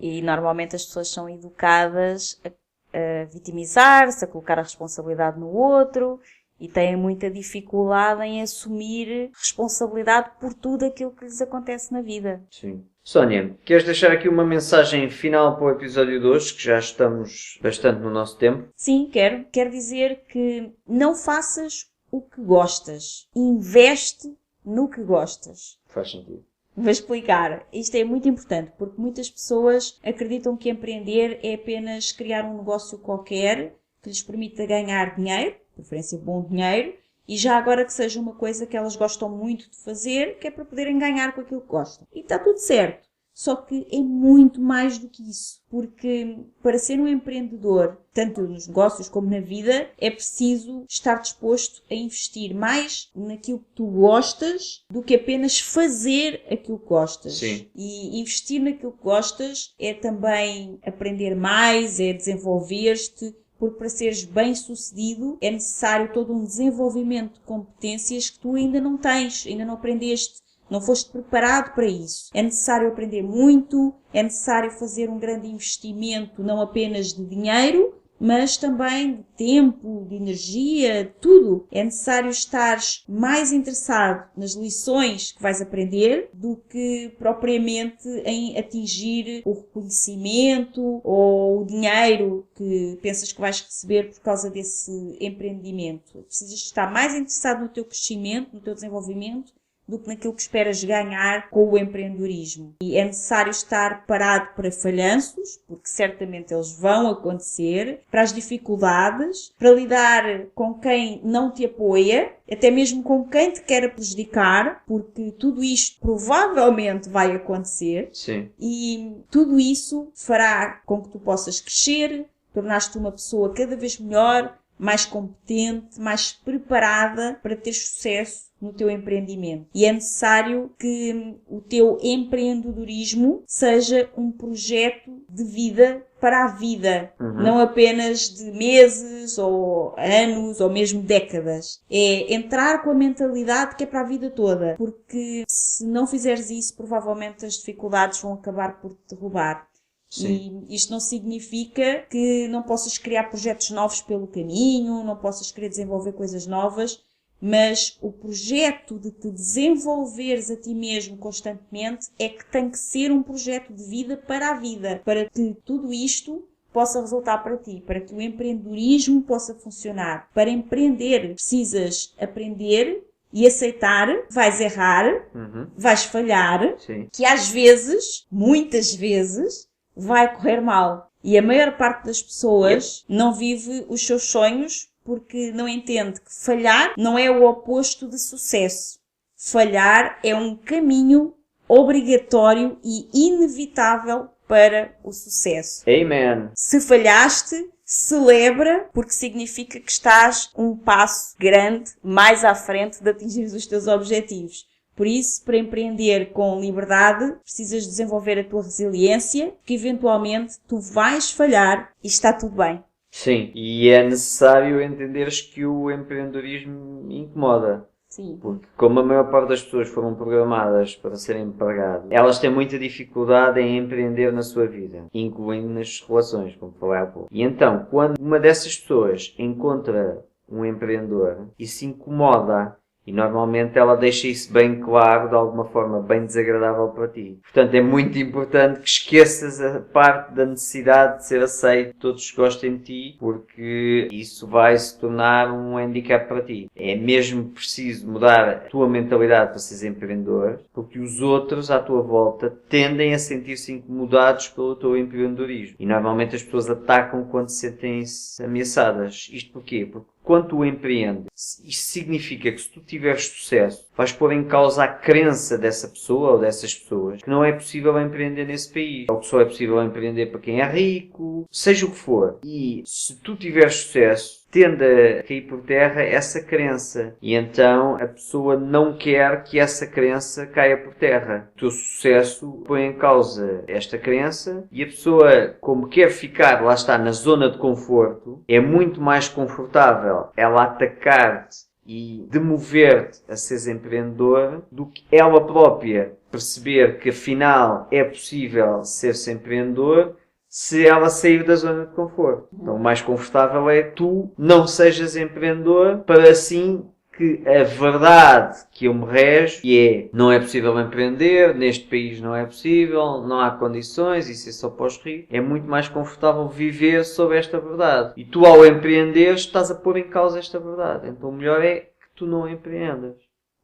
E normalmente as pessoas são educadas a vitimizar-se, a colocar a responsabilidade no outro e têm muita dificuldade em assumir responsabilidade por tudo aquilo que lhes acontece na vida. Sim. Sónia, queres deixar aqui uma mensagem final para o episódio de hoje, que já estamos bastante no nosso tempo? Sim, quero. Quero dizer que não faças o que gostas. Investe no que gostas. Faz sentido. Vou explicar. Isto é muito importante, porque muitas pessoas acreditam que empreender é apenas criar um negócio qualquer que lhes permita ganhar dinheiro, preferência bom dinheiro, e já agora que seja uma coisa que elas gostam muito de fazer, que é para poderem ganhar com aquilo que gostam. E está tudo certo. Só que é muito mais do que isso. Porque para ser um empreendedor, tanto nos negócios como na vida, é preciso estar disposto a investir mais naquilo que tu gostas do que apenas fazer aquilo que gostas. Sim. E investir naquilo que gostas é também aprender mais, é desenvolver-te, porque para seres bem-sucedido é necessário todo um desenvolvimento de competências que tu ainda não tens, ainda não aprendeste. Não foste preparado para isso. É necessário aprender muito, é necessário fazer um grande investimento, não apenas de dinheiro, mas também de tempo, de energia, tudo. É necessário estares mais interessado nas lições que vais aprender do que propriamente em atingir o reconhecimento ou o dinheiro que pensas que vais receber por causa desse empreendimento. Precisas estar mais interessado no teu crescimento, no teu desenvolvimento, do que naquilo que esperas ganhar com o empreendedorismo. E é necessário estar parado para falhanços, porque certamente eles vão acontecer, para as dificuldades, para lidar com quem não te apoia, até mesmo com quem te quer prejudicar, porque tudo isto provavelmente vai acontecer. Sim. E tudo isso fará com que tu possas crescer, tornar-te uma pessoa cada vez melhor, mais competente, mais preparada para ter sucesso no teu empreendimento. E é necessário que o teu empreendedorismo seja um projeto de vida para a vida, não apenas de meses ou anos ou mesmo décadas. É entrar com a mentalidade que é para a vida toda, porque se não fizeres isso, provavelmente as dificuldades vão acabar por te derrubar. Sim. E isto não significa que não possas criar projetos novos pelo caminho, não possas querer desenvolver coisas novas, mas o projeto de te desenvolveres a ti mesmo constantemente é que tem que ser um projeto de vida para a vida, para que tudo isto possa resultar para ti, para que o empreendedorismo possa funcionar. Para empreender, precisas aprender e aceitar, vais errar, vais falhar, Sim. que às vezes, muitas vezes, vai correr mal. E a maior parte das pessoas não vive os seus sonhos porque não entende que falhar não é o oposto de sucesso. Falhar é um caminho obrigatório e inevitável para o sucesso. Amen. Se falhaste, celebra, porque significa que estás um passo grande mais à frente de atingir os teus objetivos. Por isso, para empreender com liberdade, precisas desenvolver a tua resiliência, que eventualmente tu vais falhar e está tudo bem. Sim, e é necessário entenderes que o empreendedorismo incomoda. Sim. Porque como a maior parte das pessoas foram programadas para serem empregadas, elas têm muita dificuldade em empreender na sua vida, incluindo nas relações, como falei há pouco. E então, quando uma dessas pessoas encontra um empreendedor e se incomoda, e normalmente ela deixa isso bem claro, de alguma forma bem desagradável para ti. Portanto, é muito importante que esqueças a parte da necessidade de ser aceito, todos gostem de ti, porque isso vai se tornar um handicap para ti. É mesmo preciso mudar a tua mentalidade para seres empreendedor, porque os outros à tua volta tendem a sentir-se incomodados pelo teu empreendedorismo. E normalmente as pessoas atacam quando se sentem-se ameaçadas. Isto porquê? Porque quando tu empreendes, isto significa que se tu tiveres sucesso, vais pôr em causa a crença dessa pessoa ou dessas pessoas que não é possível empreender nesse país. Ou que só é possível empreender para quem é rico, seja o que for. E se tu tiveres sucesso, tende a cair por terra essa crença. E então a pessoa não quer que essa crença caia por terra. O teu sucesso põe em causa esta crença e a pessoa, como quer ficar, lá está, na zona de conforto, é muito mais confortável ela atacar-te e demover-te a seres empreendedor do que ela própria perceber que afinal é possível ser-se empreendedor se ela sair da zona de conforto. Então o mais confortável é tu não sejas empreendedor para assim que a verdade que eu me rejo, que é não é possível empreender, neste país não é possível, não há condições, isso é só para os ricos, é muito mais confortável viver sob esta verdade. E tu ao empreender estás a pôr em causa esta verdade. Então o melhor é que tu não empreendas.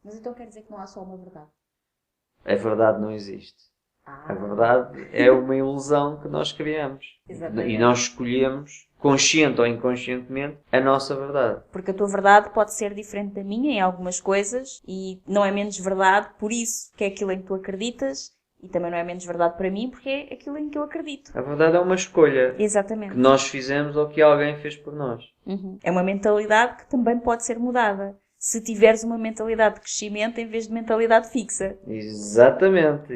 Mas então quer dizer que não há só uma verdade? A verdade não existe. A verdade é uma ilusão que nós criamos. Exatamente. E nós escolhemos, consciente ou inconscientemente, a nossa verdade. Porque a tua verdade pode ser diferente da minha em algumas coisas e não é menos verdade por isso que é aquilo em que tu acreditas e também não é menos verdade para mim porque é aquilo em que eu acredito. A verdade é uma escolha Exatamente. que nós fizemos ou que alguém fez por nós. É uma mentalidade que também pode ser mudada. Se tiveres uma mentalidade de crescimento em vez de mentalidade fixa. Exatamente.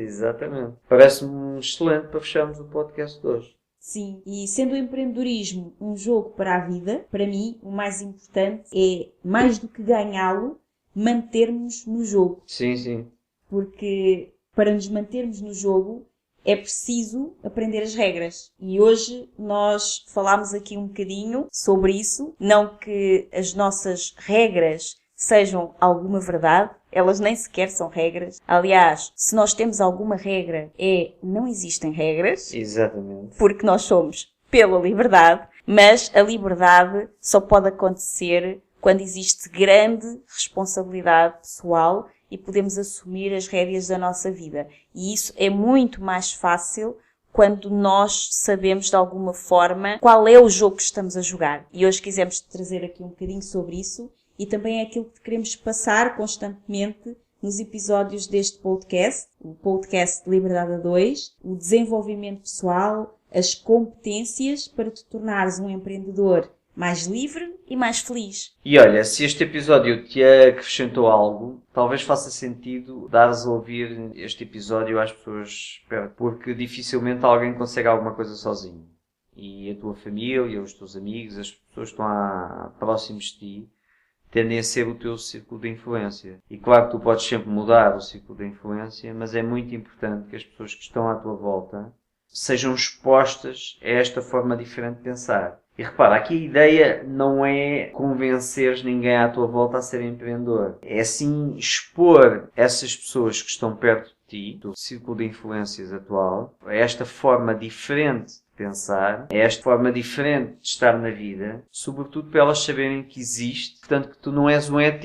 Parece-me excelente para fecharmos o podcast de hoje. Sim, e sendo o empreendedorismo um jogo para a vida, para mim o mais importante é, mais do que ganhá-lo, mantermos no jogo. Sim. Porque para nos mantermos no jogo é preciso aprender as regras. E hoje nós falámos aqui um bocadinho sobre isso. Não que as nossas regras sejam alguma verdade, elas nem sequer são regras. Aliás, se nós temos alguma regra, não existem regras. Exatamente. Porque nós somos pela liberdade, mas a liberdade só pode acontecer quando existe grande responsabilidade pessoal e podemos assumir as rédeas da nossa vida. E isso é muito mais fácil quando nós sabemos de alguma forma qual é o jogo que estamos a jogar. E hoje quisemos trazer aqui um bocadinho sobre isso. E também é aquilo que queremos passar constantemente nos episódios deste podcast, o podcast Liberdade a 2, o desenvolvimento pessoal, as competências para te tornares um empreendedor mais livre e mais feliz. E olha, se este episódio te acrescentou algo, talvez faça sentido dares a ouvir este episódio às pessoas perto, porque dificilmente alguém consegue alguma coisa sozinho. E a tua família, os teus amigos, as pessoas que estão próximos de ti, tendem a ser o teu círculo de influência. E claro que tu podes sempre mudar o círculo de influência, mas é muito importante que as pessoas que estão à tua volta sejam expostas a esta forma diferente de pensar. E repara, aqui a ideia não é convenceres ninguém à tua volta a ser empreendedor. É sim expor essas pessoas que estão perto de ti, do círculo de influências atual, a esta forma diferente pensar, é esta forma diferente de estar na vida, sobretudo para elas saberem que existe, portanto que tu não és um ET.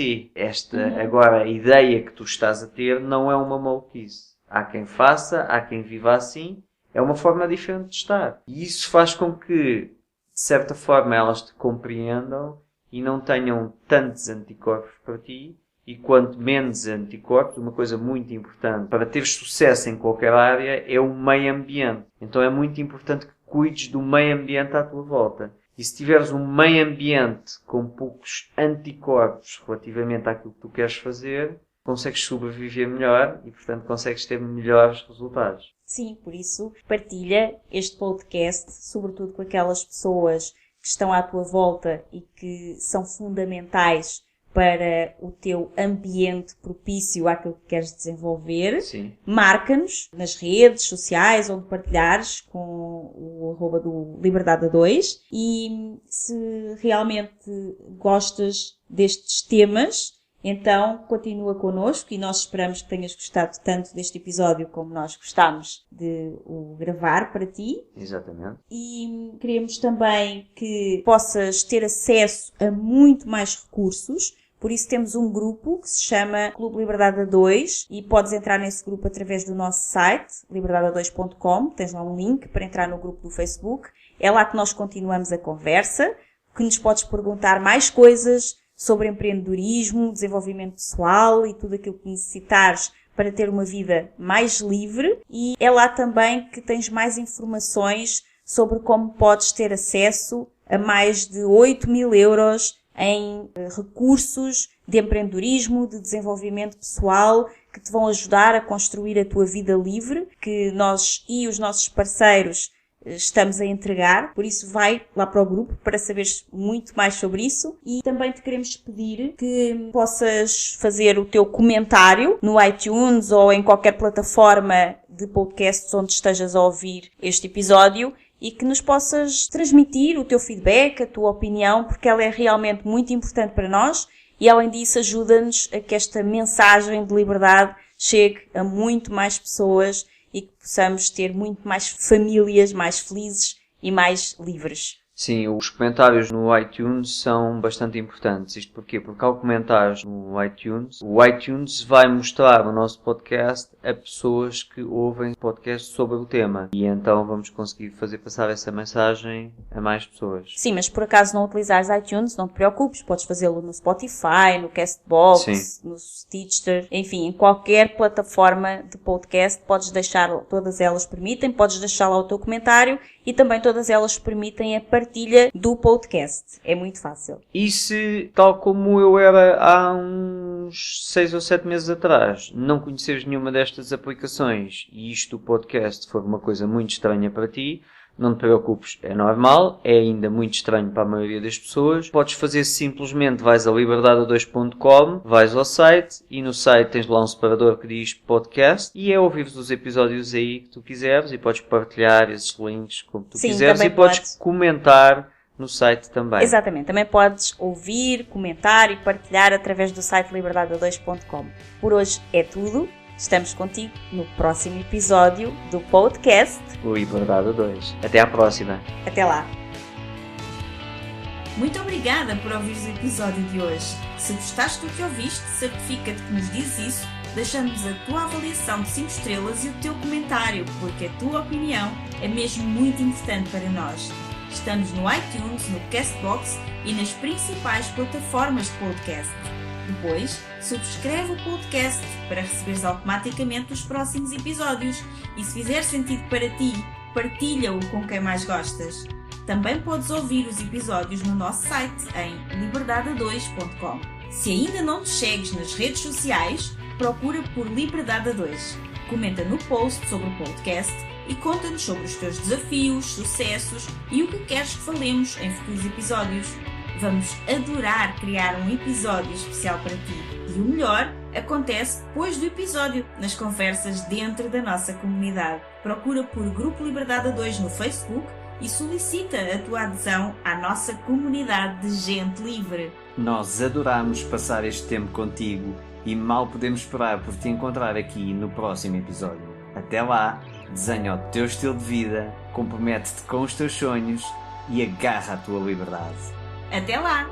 Agora, a ideia que tu estás a ter não é uma maluquice. Há quem faça, há quem viva assim, é uma forma diferente de estar. E isso faz com que, de certa forma, elas te compreendam e não tenham tantos anticorpos para ti E quanto menos anticorpos, uma coisa muito importante para ter sucesso em qualquer área é o meio ambiente. Então é muito importante que cuides do meio ambiente à tua volta. E se tiveres um meio ambiente com poucos anticorpos relativamente àquilo que tu queres fazer, consegues sobreviver melhor e, portanto, consegues ter melhores resultados. Sim, por isso partilha este podcast, sobretudo com aquelas pessoas que estão à tua volta e que são fundamentais para o teu ambiente propício àquilo que queres desenvolver. Sim. Marca-nos nas redes sociais, onde partilhares com o @ do Liberdade a 2. E se realmente gostas destes temas, então continua connosco e nós esperamos que tenhas gostado tanto deste episódio como nós gostámos de o gravar para ti. Exatamente. E queremos também que possas ter acesso a muito mais recursos. Por isso temos um grupo que se chama Clube Liberdade a 2 e podes entrar nesse grupo através do nosso site, liberdade2.com. Tens lá um link para entrar no grupo do Facebook. É lá que nós continuamos a conversa, que nos podes perguntar mais coisas sobre empreendedorismo, desenvolvimento pessoal e tudo aquilo que necessitares para ter uma vida mais livre. E é lá também que tens mais informações sobre como podes ter acesso a mais de 8.000 euros em recursos de empreendedorismo, de desenvolvimento pessoal, que te vão ajudar a construir a tua vida livre, que nós e os nossos parceiros estamos a entregar. Por isso vai lá para o grupo para saberes muito mais sobre isso. E também te queremos pedir que possas fazer o teu comentário no iTunes ou em qualquer plataforma de podcasts onde estejas a ouvir este episódio e que nos possas transmitir o teu feedback, a tua opinião, porque ela é realmente muito importante para nós e, além disso, ajuda-nos a que esta mensagem de liberdade chegue a muito mais pessoas e que possamos ter muito mais famílias mais felizes e mais livres. Sim, os comentários no iTunes são bastante importantes. Isto porquê? Porque ao comentares no iTunes, o iTunes vai mostrar o nosso podcast a pessoas que ouvem podcast sobre o tema. E então vamos conseguir fazer passar essa mensagem a mais pessoas. Sim, mas por acaso não utilizares iTunes, não te preocupes. Podes fazê-lo no Spotify, no Castbox, Sim. no Stitcher, enfim, em qualquer plataforma de podcast. Podes deixar, todas elas permitem, podes deixar lá o teu comentário e também todas elas permitem a partilha do podcast. É muito fácil. E se, tal como eu era há uns 6 ou 7 meses atrás, não conheceres nenhuma destas aplicações e isto do podcast for uma coisa muito estranha para ti, não te preocupes, é normal, é ainda muito estranho para a maioria das pessoas. Podes fazer simplesmente, vais a liberdade2.com, vais ao site e no site tens lá um separador que diz podcast e é ouvir os episódios aí que tu quiseres e podes partilhar esses links como tu quiseres e podes comentar no site também. Exatamente, também podes ouvir, comentar e partilhar através do site liberdade2.com. Por hoje é tudo. Estamos contigo no próximo episódio do podcast Liberdade a 2. Até à próxima. Até lá. Muito obrigada por ouvires o episódio de hoje. Se gostaste do que ouviste, certifica-te que nos dizes isso, deixando-nos a tua avaliação de 5 estrelas e o teu comentário, porque a tua opinião é mesmo muito importante para nós. Estamos no iTunes, no Castbox e nas principais plataformas de podcast. Depois, subscreve o podcast para receberes automaticamente os próximos episódios e, se fizer sentido para ti, partilha-o com quem mais gostas. Também podes ouvir os episódios no nosso site em liberdade2.com. Se ainda não nos segues nas redes sociais, procura por Liberdade a 2. Comenta no post sobre o podcast e conta-nos sobre os teus desafios, sucessos e o que queres que falemos em futuros episódios. Vamos adorar criar um episódio especial para ti. E o melhor acontece depois do episódio, nas conversas dentro da nossa comunidade. Procura por Grupo Liberdade a 2 no Facebook e solicita a tua adesão à nossa comunidade de gente livre. Nós adoramos passar este tempo contigo e mal podemos esperar por te encontrar aqui no próximo episódio. Até lá, desenha o teu estilo de vida, compromete-te com os teus sonhos e agarra a tua liberdade. Até lá!